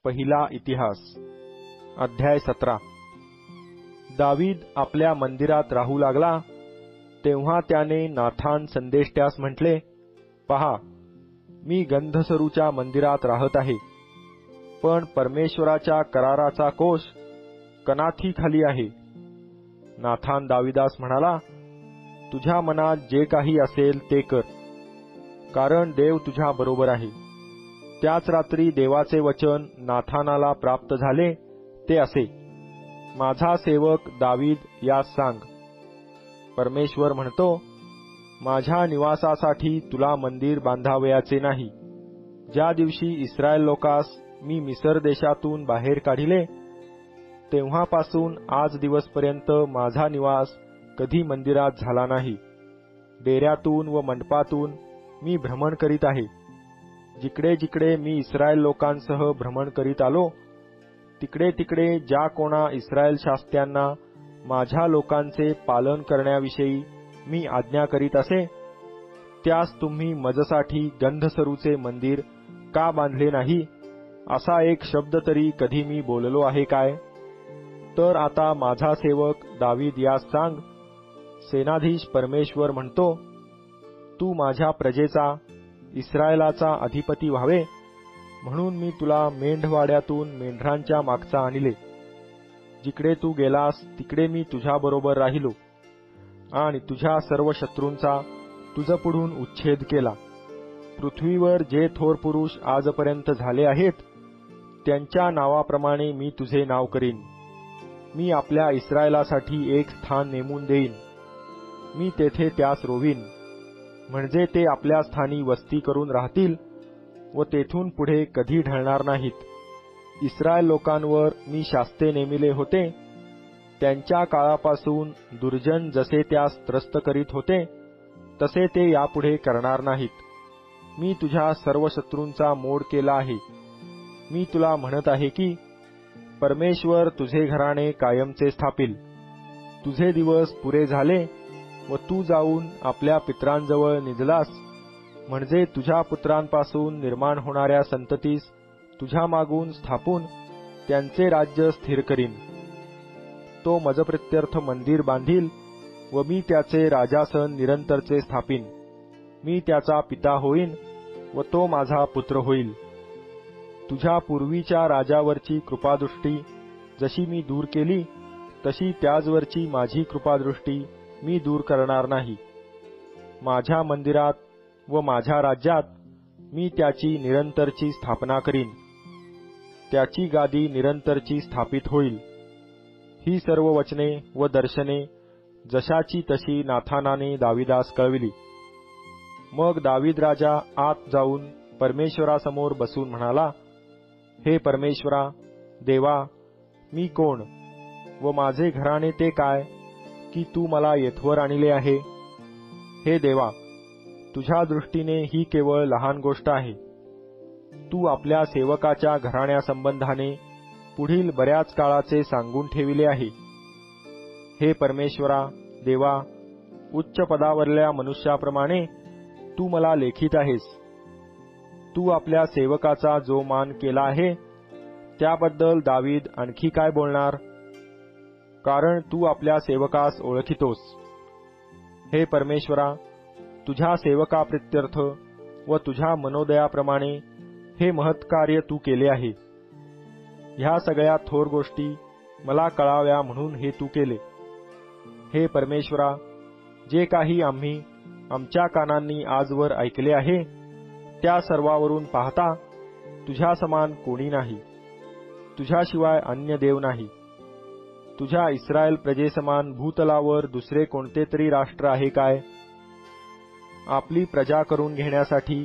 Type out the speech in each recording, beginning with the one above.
पहिला इतिहास अध्याय 17। दावीद आपल्या मंदिरात राहू लागला तेव्हा त्याने नाथान संदेष्ट्यास म्हटले, पहा, मी गंधसरूच्या मंदिरात राहत आहे, पण परमेश्वराच्या कराराचा कोश कनाथीखाली आहे। नाथान दाविदास म्हणाला, तुझ्या मनात जे काही असेल ते कर, कारण देव तुझ्या बरोबर आहे। त्याच रात्री देवाचे वचन नाथानाला प्राप्त झाले ते असे, माझा सेवक दावीद यास सांग, परमेश्वर म्हणतो, माझ्या निवासासाठी तुला मंदिर बांधावयाचे नाही। ज्या दिवशी इस्रायल लोकास मी मिस्र देशातून बाहेर काढिले तेव्हापासून आज दिवसपर्यंत माझा निवास कधी मंदिरात झाला नाही। डेऱ्यातून व मंडपातून मी भ्रमण करीत आहे। जिकडे जिकडे मी इस्रायल लोकांसह भ्रमण करीत आलो तिकडे तिकडे ज्या कोणा इस्रायल शास्त्यांना माझ्या लोकांचे पालन करण्याविषयी मी आज्ञा करीत असे, त्यास तुम्ही मजसाठी गंधसरूचे मंदिर का बांधले नाही, असा एक शब्द तरी कधी मी बोललो आहे काय? तर आता माझा सेवक दावीद यास सांग, सेनाधीश परमेश्वर म्हणतो, तू माझ्या प्रजेचा इस्रायलाचा अधिपती व्हावे म्हणून मी तुला मेंढवाड्यातून मेंढरांच्या मागचा आणले। जिकडे तू गेलास तिकडे मी तुझ्याबरोबर राहिलो आणि तुझ्या सर्व शत्रूंचा तुझपुढून उच्छेद केला। पृथ्वीवर जे थोर पुरुष आजपर्यंत झाले आहेत त्यांच्या नावाप्रमाणे मी तुझे नाव करीन। मी आपल्या इस्रायलासाठी एक स्थान नेमून देईन, मी तेथे त्यास रोवीन, म्हणजे ते आपल्या स्थानी वस्ती करून राहतील व तेथून पुढे कधी ढळणार नाहीत। इस्रायल लोकांवर मी शास्ते नेमिले होते, त्यांच्या काळापासून दुर्जन जसे त्यास त्रस्त करीत होते तसे ते यापुढे करणार नाहीत। मी तुझ्या सर्व शत्रूंचा मोड केला आहे। मी तुला म्हणत आहे की परमेश्वर तुझे घराणे कायमचे स्थापिल। तुझे दिवस पुरे झाले व तू जाऊन आपल्या पितरांजवळ निजलास, म्हणजे तुझ्या पुत्रांपासून निर्माण होणाऱ्या संततीस तुझ्या मागून स्थापून त्यांचे राज्य स्थिर करीन। तो मजप्रित्यर्थ मंदिर बांधील व मी त्याचे राजासन निरंतरचे स्थापीन। मी त्याचा पिता होईन व तो माझा पुत्र होईल। तुझ्या पूर्वीच्या राजावरची कृपादृष्टी जशी मी दूर केली तशी त्याचवरची माझी कृपादृष्टी मी दूर करणार नाही। माझ्या मंदिरात व माझ्या राज्यात मी त्याची निरंतरची स्थापना करीन, त्याची गादी निरंतरची स्थापित होईल। ही सर्व वचने व दर्शने जशाची तशी नाथानाने दाविदास कळविली। मग दावीद राजा आत जाऊन परमेश्वरासमोर बसून म्हणाला, हे परमेश्वरा देवा, मी कोण व माझे घराणे ते काय की तू मला येथवर आणले आहे? हे देवा, तुझ्या दृष्टीने ही केवळ लहान गोष्ट आहे। तू आपल्या सेवकाच्या घराण्यासंबंधाने पुढील बऱ्याच काळाचे सांगून ठेविले आहे। हे परमेश्वरा देवा, उच्च पदावरल्या मनुष्याप्रमाणे तू मला लेखीत आहेस। तू आपल्या सेवकाचा जो मान केला आहे त्याबद्दल दावीद आणखी काय बोलणार? कारण तू आपल्या सेवकास ओळखितोस। हे परमेश्वरा, तुझ्या सेवकाप्रित्यर्थ व तुझ्या मनोदयाप्रमाणे हे महत्कार्य तू केले आहे। ह्या सगळ्या थोर गोष्टी मला कळाव्या म्हणून हे तू केले। हे परमेश्वरा, जे काही आम्ही आमच्या कानांनी आजवर ऐकले आहे त्या सर्वावरून पाहता तुझ्या समान कोणी नाही, तुझ्याशिवाय अन्य देव नाही। तुझ्या इस्रायल प्रजेसमान भूतलावर दुसरे कोणते तरी राष्ट्र आहे काय? आपली प्रजा करून घेण्यासाठी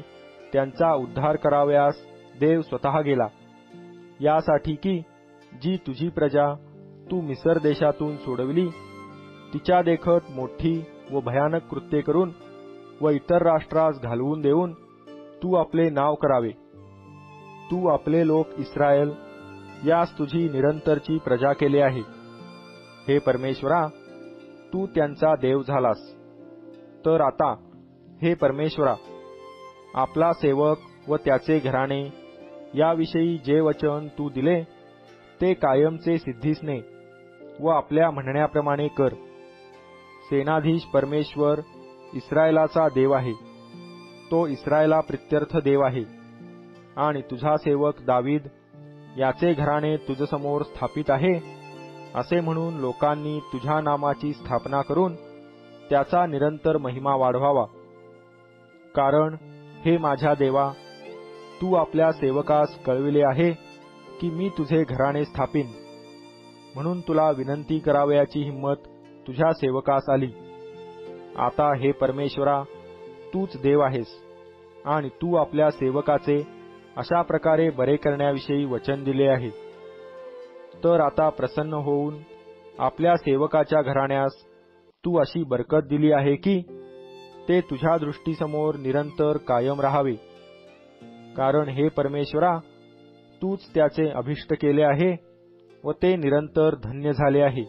त्यांचा उद्धार करावयास देव स्वतः गेला, यासाठी की जी तुझी प्रजा तू मिस्र देशातून सोडविली तिच्या देखत मोठी व भयानक कृत्ये करून व इतर राष्ट्रास घालवून देऊन तू आपले नाव करावे। तू आपले लोक इस्रायल यास तुझी निरंतरची प्रजा केले आहे। हे परमेश्वरा, तू त्यांचा देव झालास। तर आता हे परमेश्वरा, आपला सेवक व त्याचे घराणे याविषयी जे वचन तू दिले ते कायमचे सिद्धीसने व आपल्या म्हणण्याप्रमाणे कर. सेनाधीश परमेश्वर इस्रायलाचा देव आहे, तो इस्रायला प्रित्यर्थ देव आहे. आणि तुझा सेवक दावीद याचे घराणे तुझसमोर स्थापित आहे असे म्हणून लोकांनी तुझ्या नामाची स्थापना करून त्याचा निरंतर महिमा वाढवावा. कारण हे माझ्या देवा, तू आपल्या सेवकास कळविले आहे की मी तुझे घराणे स्थापीन, म्हणून तुला विनंती करावयाची हिंमत तुझ्या सेवकास आली. आता हे परमेश्वरा, तूच देव आहेस आणि तू आपल्या सेवकाचे अशा प्रकारे बरे करण्याविषयी वचन दिले आहे. तर आता प्रसन्न होऊन आपल्या सेवकाच्या घराण्यास तू अशी बरकत दिली आहे की ते तुझ्या दृष्टीसमोर निरंतर कायम राहावे. कारण हे परमेश्वरा, तूच त्याचे अभिष्ट केले आहे व ते निरंतर धन्य झाले आहे.